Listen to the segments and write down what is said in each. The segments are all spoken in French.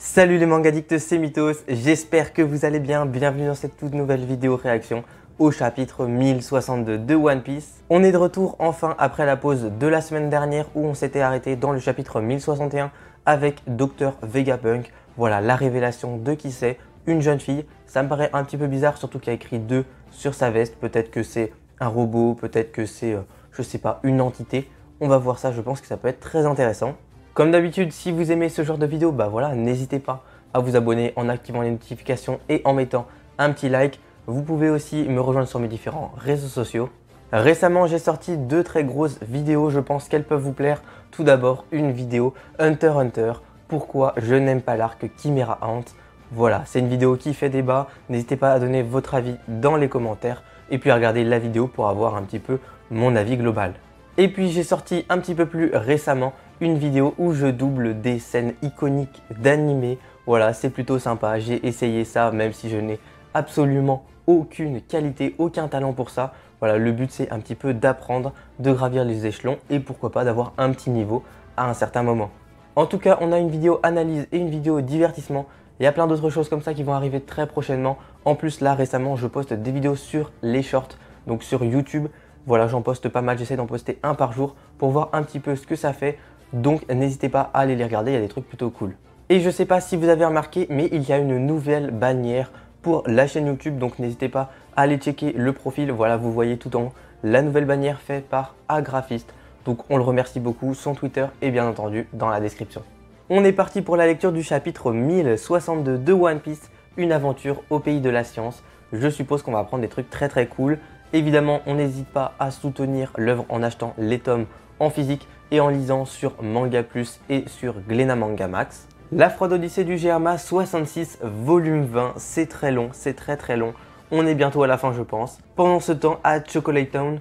Salut les mangadictes, c'est Mythos, j'espère que vous allez bien, bienvenue dans cette toute nouvelle vidéo réaction au chapitre 1062 de One Piece. On est de retour enfin après la pause de la semaine dernière où on s'était arrêté dans le chapitre 1061 avec Dr Vegapunk. Voilà la révélation de qui c'est, une jeune fille. Ça me paraît un petit peu bizarre, surtout qu'il y a écrit 2 sur sa veste, peut-être que c'est un robot, peut-être que c'est, je sais pas, une entité. On va voir ça, je pense que ça peut être très intéressant. Comme d'habitude, si vous aimez ce genre de vidéo, bah voilà, n'hésitez pas à vous abonner en activant les notifications et en mettant un petit like. Vous pouvez aussi me rejoindre sur mes différents réseaux sociaux. Récemment, j'ai sorti 2 très grosses vidéos, je pense qu'elles peuvent vous plaire. Tout d'abord, une vidéo Hunter x Hunter, pourquoi je n'aime pas l'arc Chimera Ant. Voilà, c'est une vidéo qui fait débat, n'hésitez pas à donner votre avis dans les commentaires et puis à regarder la vidéo pour avoir un petit peu mon avis global. Et puis j'ai sorti un petit peu plus récemment une vidéo où je double des scènes iconiques d'animé. Voilà, c'est plutôt sympa, j'ai essayé ça même si je n'ai absolument aucune qualité, aucun talent pour ça. Voilà, le but c'est un petit peu d'apprendre, de gravir les échelons et pourquoi pas d'avoir un petit niveau à un certain moment. En tout cas, on a une vidéo analyse et une vidéo divertissement. Il y a plein d'autres choses comme ça qui vont arriver très prochainement. En plus, là récemment, je poste des vidéos sur les shorts, donc sur YouTube. Voilà, j'en poste pas mal, j'essaie d'en poster un par jour pour voir un petit peu ce que ça fait. Donc n'hésitez pas à aller les regarder, il y a des trucs plutôt cool. Et je sais pas si vous avez remarqué, mais il y a une nouvelle bannière pour la chaîne YouTube. Donc n'hésitez pas à aller checker le profil. Voilà, vous voyez tout en haut la nouvelle bannière faite par Agraphiste. Donc on le remercie beaucoup, son Twitter est bien entendu dans la description. On est parti pour la lecture du chapitre 1062 de One Piece, une aventure au pays de la science. Je suppose qu'on va apprendre des trucs très cool. Évidemment, on n'hésite pas à soutenir l'œuvre en achetant les tomes en physique et en lisant sur Manga Plus et sur Glénat Manga Max. La Fraude Odyssée du Germa 66 volume 20, c'est très long, c'est très long. On est bientôt à la fin je pense. Pendant ce temps, à Chocolate Town,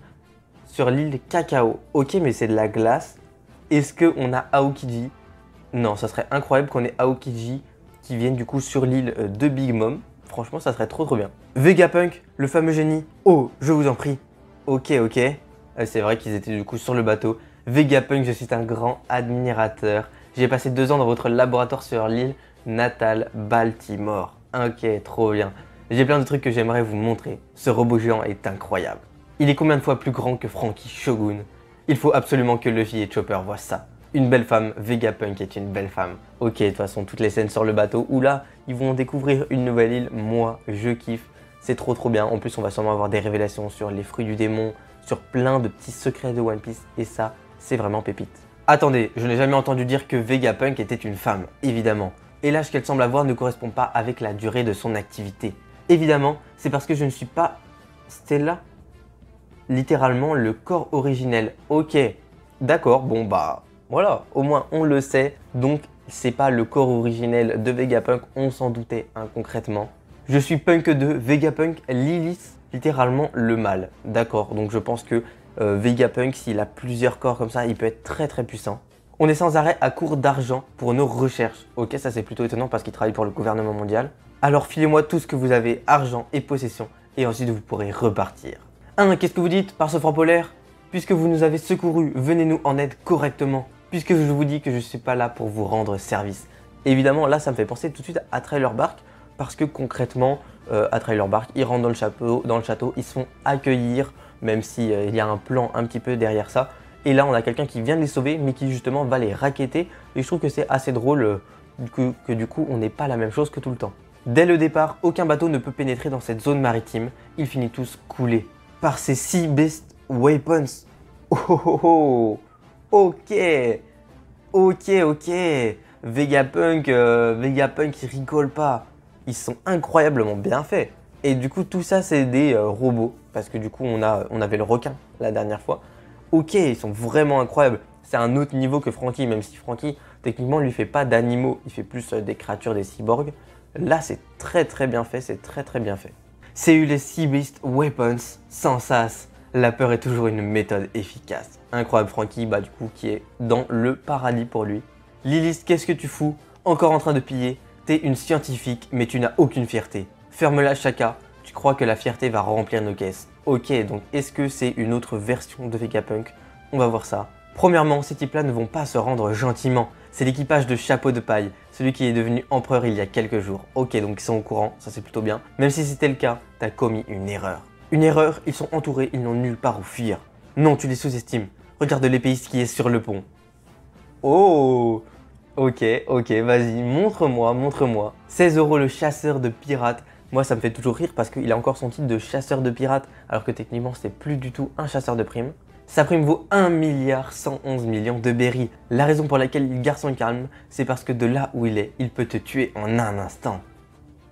sur l'île Cacao. Ok, mais c'est de la glace. Est-ce qu'on a Aokiji? Non, ça serait incroyable qu'on ait Aokiji qui vienne du coup sur l'île de Big Mom. Franchement, ça serait trop bien. Vegapunk, le fameux génie. Oh, je vous en prie. Ok. C'est vrai qu'ils étaient du coup sur le bateau. Vegapunk, je suis un grand admirateur. J'ai passé 2 ans dans votre laboratoire sur l'île natale Baltimore. Ok, trop bien. J'ai plein de trucs que j'aimerais vous montrer. Ce robot géant est incroyable. Il est combien de fois plus grand que Franky Shogun? Il faut absolument que Luffy et Chopper voient ça. Une belle femme, Vegapunk est une belle femme. Ok, de toute façon, toutes les scènes sur le bateau où là, ils vont découvrir une nouvelle île. Moi, je kiffe. C'est trop bien. En plus, on va sûrement avoir des révélations sur les fruits du démon, sur plein de petits secrets de One Piece. Et ça, c'est vraiment pépite. Attendez, je n'ai jamais entendu dire que Vegapunk était une femme, évidemment. Et l'âge qu'elle semble avoir ne correspond pas avec la durée de son activité. Évidemment, c'est parce que je ne suis pas Stella. Littéralement, le corps originel. Ok, d'accord, bon bah... Voilà, au moins on le sait, donc c'est pas le corps originel de Vegapunk, on s'en doutait concrètement. Je suis Punk 2, Vegapunk, Lilith, littéralement le mal. D'accord, donc je pense que Vegapunk, s'il a plusieurs corps comme ça, il peut être très puissant. On est sans arrêt à court d'argent pour nos recherches. Ok, ça c'est plutôt étonnant parce qu'il travaille pour le gouvernement mondial. Alors filez-moi tout ce que vous avez, argent et possession, et ensuite vous pourrez repartir. Qu'est-ce que vous dites par ce franc polaire? Puisque vous nous avez secourus, venez-nous en aide correctement. Puisque je vous dis que je ne suis pas là pour vous rendre service. Évidemment, là, ça me fait penser tout de suite à Trailer Bark, parce que concrètement, à Trailer Bark, ils rentrent dans le château, ils se font accueillir, même s'il y a un plan un petit peu derrière ça. Et là, on a quelqu'un qui vient de les sauver, mais qui justement va les racketter. Et je trouve que c'est assez drôle que du coup, on n'ait pas la même chose que tout le temps. Dès le départ, aucun bateau ne peut pénétrer dans cette zone maritime. Ils finissent tous coulés par ces Sea Beast Weapons. Oh. Ok. Vegapunk, il rigole pas. Ils sont incroyablement bien faits. Et du coup, tout ça, c'est des robots. Parce que du coup, on avait le requin la dernière fois. Ok, ils sont vraiment incroyables. C'est un autre niveau que Franky, même si Franky, techniquement, lui fait pas d'animaux. Il fait plus des créatures, des cyborgs. Là, c'est très bien fait. C'est très bien fait. C'est eu les Sea Beast Weapons sans sas. La peur est toujours une méthode efficace. Incroyable Franky, bah du coup qui est dans le paradis pour lui. Lilith, qu'est-ce que tu fous? Encore en train de piller? T'es une scientifique, mais tu n'as aucune fierté. Ferme-la Shaka, tu crois que la fierté va remplir nos caisses. Ok, donc est-ce que c'est une autre version de Vegapunk? On va voir ça. Premièrement, ces types-là ne vont pas se rendre gentiment. C'est l'équipage de Chapeau de Paille, celui qui est devenu empereur il y a quelques jours. Ok, donc ils sont au courant, ça c'est plutôt bien. Même si c'était le cas, t'as commis une erreur. Une erreur, ils sont entourés, ils n'ont nulle part où fuir. Non, tu les sous-estimes. Regarde l'épéiste qui est sur le pont. Oh! Ok, vas-y, montre-moi, montre-moi. 16 € le chasseur de pirates. Moi, ça me fait toujours rire parce qu'il a encore son titre de chasseur de pirates, alors que techniquement, c'est plus du tout un chasseur de primes. Sa prime vaut 1,111 milliard de berries. La raison pour laquelle il garde son calme, c'est parce que de là où il est, il peut te tuer en un instant.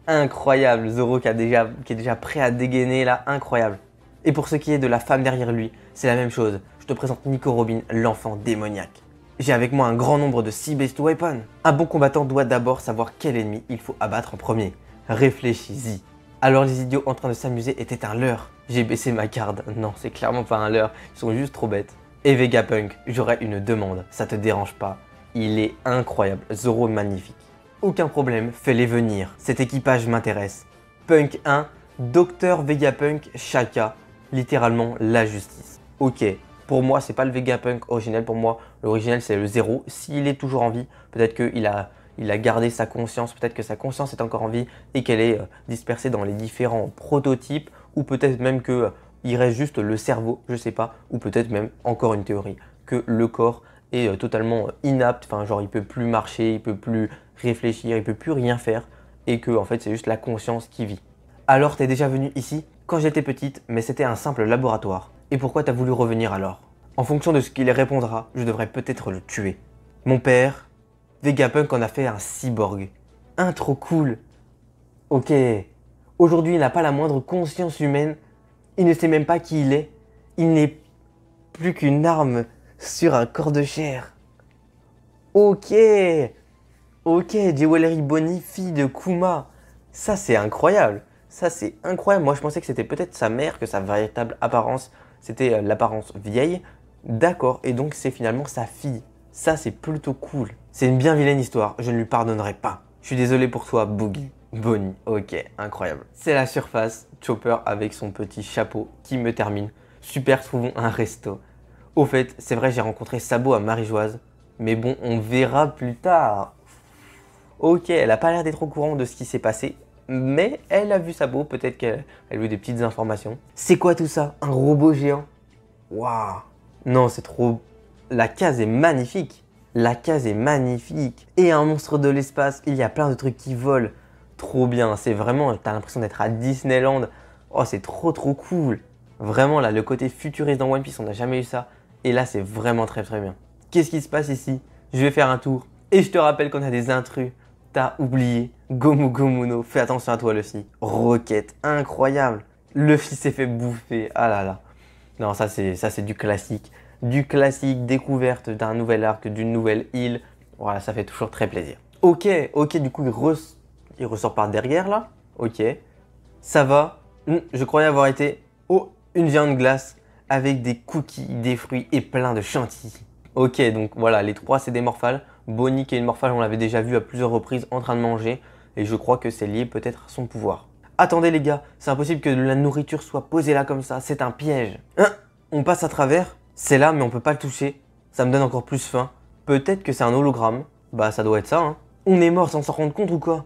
Incroyable, Zoro qui est déjà prêt à dégainer là, incroyable. Et pour ce qui est de la femme derrière lui, c'est la même chose. Je te présente Nico Robin, l'enfant démoniaque. J'ai avec moi un grand nombre de Sea Beast Weapons. Un bon combattant doit d'abord savoir quel ennemi il faut abattre en premier. Réfléchis-y. Alors les idiots en train de s'amuser étaient un leurre. J'ai baissé ma garde. Non, c'est clairement pas un leurre. Ils sont juste trop bêtes. Et Vegapunk, j'aurais une demande. Ça te dérange pas? Il est incroyable. Zoro magnifique. Aucun problème, fais-les venir. Cet équipage m'intéresse. Punk 1, Docteur Vegapunk Shaka. Littéralement la justice. Ok. Pour moi, c'est pas le Vegapunk originel. Pour moi, l'original, c'est le 0. S'il est toujours en vie, peut-être qu'il a gardé sa conscience. Peut-être que sa conscience est encore en vie et qu'elle est dispersée dans les différents prototypes. Ou peut-être même qu'il reste juste le cerveau, je sais pas. Ou peut-être même, encore une théorie, que le corps est totalement inapte. Enfin, genre, il peut plus marcher, il peut plus réfléchir, il peut plus rien faire. Et que, en fait, c'est juste la conscience qui vit. Alors, t'es déjà venu ici quand j'étais petite, mais c'était un simple laboratoire. Et pourquoi t'as voulu revenir alors? En fonction de ce qu'il répondra, je devrais peut-être le tuer. Mon père, Vegapunk en a fait un cyborg. Un trop cool. Ok. Aujourd'hui, il n'a pas la moindre conscience humaine. Il ne sait même pas qui il est. Il n'est plus qu'une arme sur un corps de chair. Ok. Ok, Jewelry Bonnie, fille de Kuma. Ça, c'est incroyable. Ça, c'est incroyable. Moi, je pensais que c'était peut-être sa mère, que sa véritable apparence, c'était l'apparence vieille. D'accord, et donc c'est finalement sa fille. Ça, c'est plutôt cool. C'est une bien vilaine histoire, je ne lui pardonnerai pas. Je suis désolé pour toi, Boogie. Bonnie, ok, incroyable. C'est la surface, Chopper avec son petit chapeau qui me termine. Super, trouvons un resto. Au fait, c'est vrai, j'ai rencontré Sabo à Marie-Joise. Mais bon, on verra plus tard. Ok, elle a pas l'air d'être au courant de ce qui s'est passé. Mais elle a vu Sabo, peut-être qu'elle a eu des petites informations. C'est quoi tout ça? Un robot géant? Waouh! Non, c'est trop... La case est magnifique. La case est magnifique. Et un monstre de l'espace, il y a plein de trucs qui volent. Trop bien, c'est vraiment... T'as l'impression d'être à Disneyland. Oh, c'est trop cool. Vraiment, là, le côté futuriste dans One Piece, on n'a jamais eu ça. Et là, c'est vraiment très bien. Qu'est-ce qui se passe ici? Je vais faire un tour. Et je te rappelle qu'on a des intrus. T'as oublié Gomu Gomuno. Fais attention à toi, Luffy. Roquette, incroyable. Luffy s'est fait bouffer. Ah là là. Non, ça c'est du classique. Du classique, découverte d'un nouvel arc, d'une nouvelle île. Voilà, ça fait toujours très plaisir. Ok, du coup, il ressort par derrière là. Ok, ça va. Je croyais avoir été... Oh, une viande glace avec des cookies, des fruits et plein de chantilly. Ok, donc voilà, les trois, c'est des morphales. Bonnie, qui est une morphale, on l'avait déjà vu à plusieurs reprises en train de manger. Et je crois que c'est lié peut-être à son pouvoir. Attendez les gars, c'est impossible que la nourriture soit posée là comme ça, c'est un piège. Hein? On passe à travers, c'est là mais on peut pas le toucher. Ça me donne encore plus faim. Peut-être que c'est un hologramme. Bah ça doit être ça hein. On est mort sans s'en rendre compte ou quoi?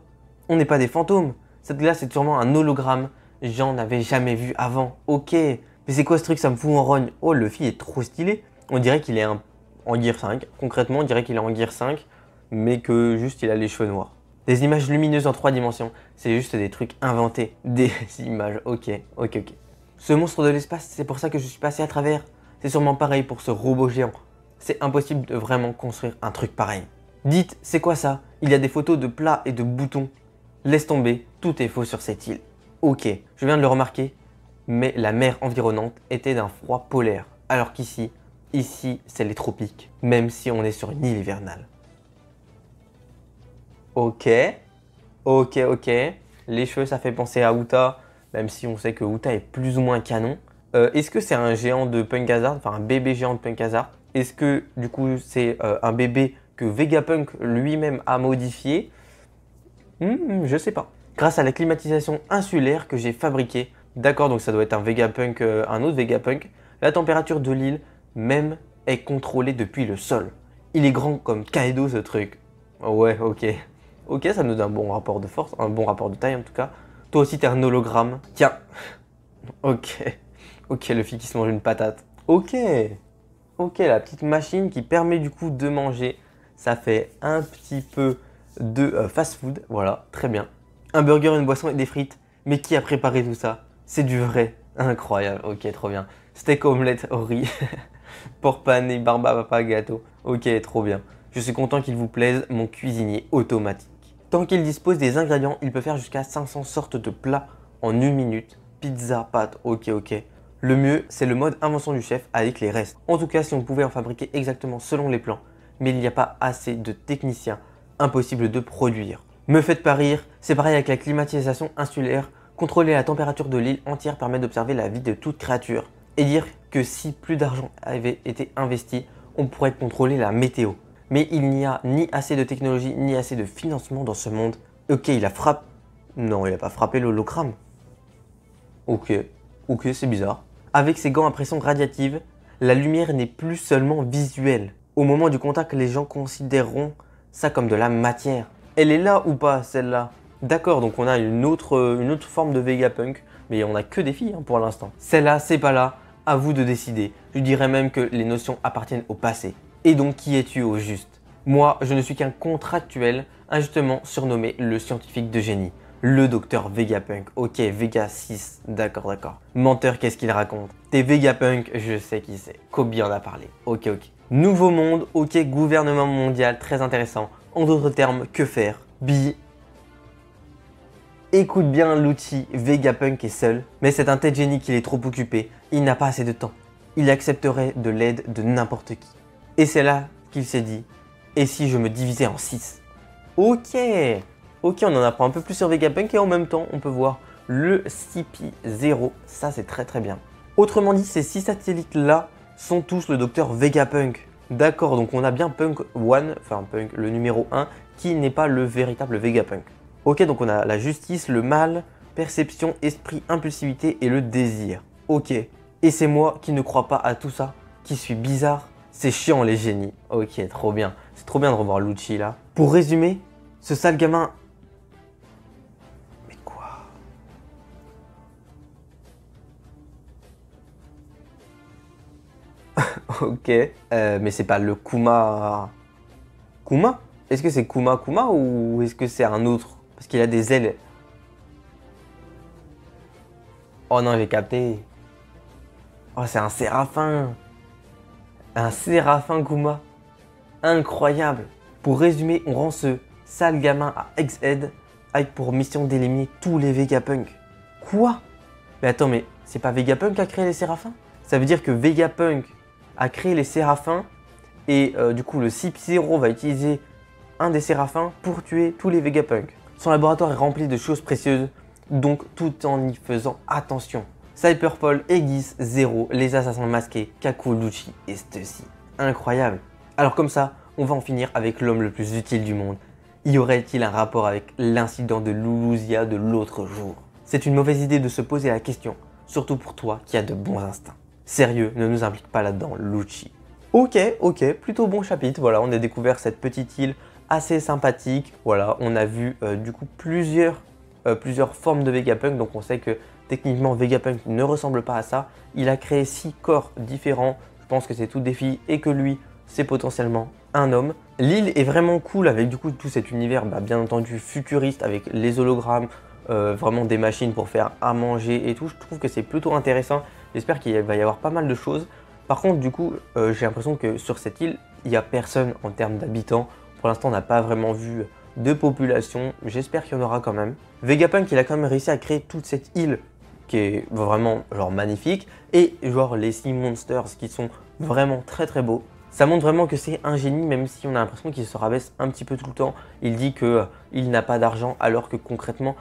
On n'est pas des fantômes. Cette glace c'est sûrement un hologramme. J'en avais jamais vu avant. Ok. Mais c'est quoi ce truc, ça me fout en rogne? Oh, Luffy est trop stylé. On dirait qu'il est en Gear 5. Concrètement, on dirait qu'il est en Gear 5. Mais que juste il a les cheveux noirs. Des images lumineuses en 3 dimensions. C'est juste des trucs inventés. Des images. Ok. Ce monstre de l'espace, c'est pour ça que je suis passé à travers. C'est sûrement pareil pour ce robot géant. C'est impossible de vraiment construire un truc pareil. Dites, c'est quoi ça? Il y a des photos de plats et de boutons. Laisse tomber, tout est faux sur cette île. Ok, je viens de le remarquer, mais la mer environnante était d'un froid polaire. Alors qu'ici, c'est les tropiques, même si on est sur une île hivernale. Ok. Les cheveux, ça fait penser à Uta, même si on sait que Uta est plus ou moins canon. Est-ce que c'est un géant de Punk Hazard, enfin un bébé géant de Punk Hazard? Est-ce que du coup c'est un bébé que Vegapunk lui-même a modifié? Je sais pas. Grâce à la climatisation insulaire que j'ai fabriquée, d'accord, donc ça doit être un Vegapunk, un autre Vegapunk, la température de l'île même est contrôlée depuis le sol. Il est grand comme Kaido ce truc. Ouais, ok. Ok, ça nous donne un bon rapport de force, un bon rapport de taille en tout cas. Toi aussi t'es un hologramme. Tiens. Ok. Ok, le fille qui se mange une patate. Ok. Ok, la petite machine qui permet du coup de manger. Ça fait un petit peu de fast-food. Voilà, très bien. Un burger, une boisson et des frites. Mais qui a préparé tout ça? C'est du vrai. Incroyable. Ok, trop bien. Steak, omelette, riz. Porc pané, barba, papa, gâteau. Ok, trop bien. Je suis content qu'il vous plaise, mon cuisinier automatique. Tant qu'il dispose des ingrédients, il peut faire jusqu'à 500 sortes de plats en 1 minute. Pizza, pâtes, ok. Le mieux, c'est le mode invention du chef avec les restes. En tout cas, si on pouvait en fabriquer exactement selon les plans. Mais il n'y a pas assez de techniciens. Impossible de produire. Me faites pas rire, c'est pareil avec la climatisation insulaire. Contrôler la température de l'île entière permet d'observer la vie de toute créature. Et dire que si plus d'argent avait été investi, on pourrait contrôler la météo. Mais il n'y a ni assez de technologie, ni assez de financement dans ce monde. Ok, il a frappé... Non, il n'a pas frappé l'hologramme. Ok, c'est bizarre. Avec ses gants à pression radiative, la lumière n'est plus seulement visuelle. Au moment du contact, les gens considéreront ça comme de la matière. Elle est là ou pas, celle-là? D'accord, donc on a une autre forme de Vegapunk, mais on n'a que des filles pour l'instant. Celle-là, c'est pas là, à vous de décider. Je dirais même que les notions appartiennent au passé. Et donc, qui es-tu au juste? Moi, je ne suis qu'un contractuel, injustement surnommé le scientifique de génie. Le docteur Vegapunk. Ok, Vega 6. D'accord. Menteur, qu'est-ce qu'il raconte? T'es Vegapunk, je sais qui c'est. Kobe en a parlé. Ok. Nouveau monde, ok, gouvernement mondial, très intéressant. En d'autres termes, que faire? Écoute bien Lucci, Vegapunk est seul, mais c'est un tête génie qu'il est trop occupé, il n'a pas assez de temps. Il accepterait de l'aide de n'importe qui. Et c'est là qu'il s'est dit, et si je me divisais en 6? Ok, on en apprend un peu plus sur Vegapunk et en même temps on peut voir le CP0, ça c'est très bien. Autrement dit, ces 6 satellites là sont tous le docteur Vegapunk. D'accord, donc on a bien Punk 1, enfin Punk le numéro 1, qui n'est pas le véritable Vegapunk. Ok, donc on a la justice, le mal, perception, esprit, impulsivité et le désir. Ok, et c'est moi qui ne crois pas à tout ça, qui suis bizarre. C'est chiant les génies. Ok, trop bien. C'est trop bien de revoir Lucci là. Pour résumer, ce sale gamin... Mais quoi? Ok, mais c'est pas le Kuma... Kuma? Est-ce que c'est Kuma ou est-ce que c'est un autre? Parce qu'il a des ailes. Oh non, j'ai capté. Oh, c'est un séraphin. Un séraphin Kuma. Incroyable. Pour résumer, on rend ce sale gamin à Egghead avec pour mission d'éliminer tous les Vegapunk. Quoi? Mais attends, mais c'est pas Vegapunk qui a créé les séraphins? Ça veut dire que Vegapunk a créé les séraphins et du coup le CP0 va utiliser un des séraphins pour tuer tous les Vegapunk. Son laboratoire est rempli de choses précieuses, donc tout en y faisant attention. Cyberpol, Aegis, Zero, les assassins masqués, Kaku, Lucci et Stussy. Incroyable. Alors comme ça, on va en finir avec l'homme le plus utile du monde. Y aurait-il un rapport avec l'incident de Lulusia de l'autre jour? C'est une mauvaise idée de se poser la question, surtout pour toi qui as de bons instincts. Sérieux, ne nous implique pas là-dedans, Lucci. Ok, plutôt bon chapitre. Voilà, on a découvert cette petite île assez sympathique. Voilà, on a vu du coup plusieurs formes de Vegapunk. Donc on sait que techniquement Vegapunk ne ressemble pas à ça. Il a créé 6 corps différents. Je pense que c'est toutes des filles et que lui, c'est potentiellement un homme. L'île est vraiment cool avec du coup tout cet univers bien entendu futuriste avec les hologrammes, vraiment des machines pour faire à manger et tout. Je trouve que c'est plutôt intéressant. J'espère qu'il va y avoir pas mal de choses. Par contre, du coup, j'ai l'impression que sur cette île, il n'y a personne en termes d'habitants. Pour l'instant, on n'a pas vraiment vu de population. J'espère qu'il y en aura quand même. Vegapunk, il a quand même réussi à créer toute cette île qui est vraiment genre magnifique. Et genre les Sea Monsters qui sont vraiment très beaux. Ça montre vraiment que c'est un génie, même si on a l'impression qu'il se rabaisse un petit peu tout le temps. Il dit qu'il n'a pas d'argent alors que concrètement,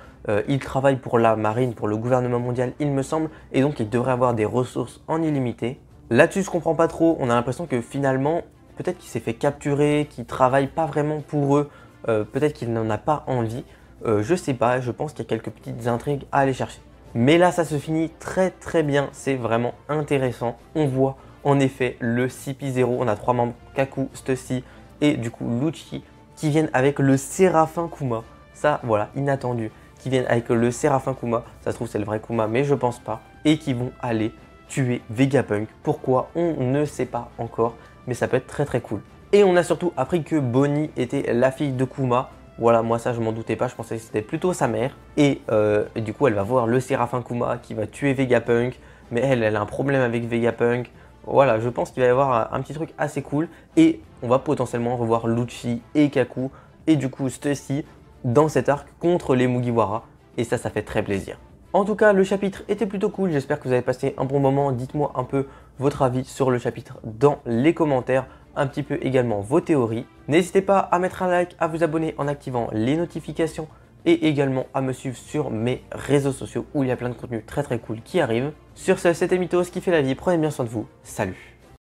il travaille pour la marine, pour le gouvernement mondial, il me semble. Et donc, il devrait avoir des ressources en illimité. Là-dessus, je comprends pas trop. On a l'impression que finalement, peut-être qu'il s'est fait capturer, qu'il travaille pas vraiment pour eux. Peut-être qu'il n'en a pas envie. Je sais pas, je pense qu'il y a quelques petites intrigues à aller chercher. Mais là, ça se finit très bien. C'est vraiment intéressant. On voit en effet le CP0. On a 3 membres, Kaku, Stussy, et du coup Lucci qui viennent avec le Séraphin Kuma. Ça, voilà, inattendu. Qui viennent avec le Séraphin Kuma. Ça se trouve, c'est le vrai Kuma, mais je pense pas. Et qui vont aller tuer Vegapunk. Pourquoi? On ne sait pas encore, mais ça peut être très très cool. Et on a surtout appris que Bonnie était la fille de Kuma. Voilà, moi ça je m'en doutais pas, je pensais que c'était plutôt sa mère. Et du coup, elle va voir le Séraphin Kuma qui va tuer Vegapunk. Mais elle a un problème avec Vegapunk. Voilà, je pense qu'il va y avoir un petit truc assez cool. Et on va potentiellement revoir Lucci et Kaku et du coup Stussy dans cet arc contre les Mugiwara. Et ça fait très plaisir. En tout cas, le chapitre était plutôt cool. J'espère que vous avez passé un bon moment. Dites-moi un peu votre avis sur le chapitre dans les commentaires. Un petit peu également vos théories. N'hésitez pas à mettre un like, à vous abonner en activant les notifications et également à me suivre sur mes réseaux sociaux où il y a plein de contenus très très cool qui arrivent. Sur ce, c'était Mythos qui fait la vie. Prenez bien soin de vous. Salut!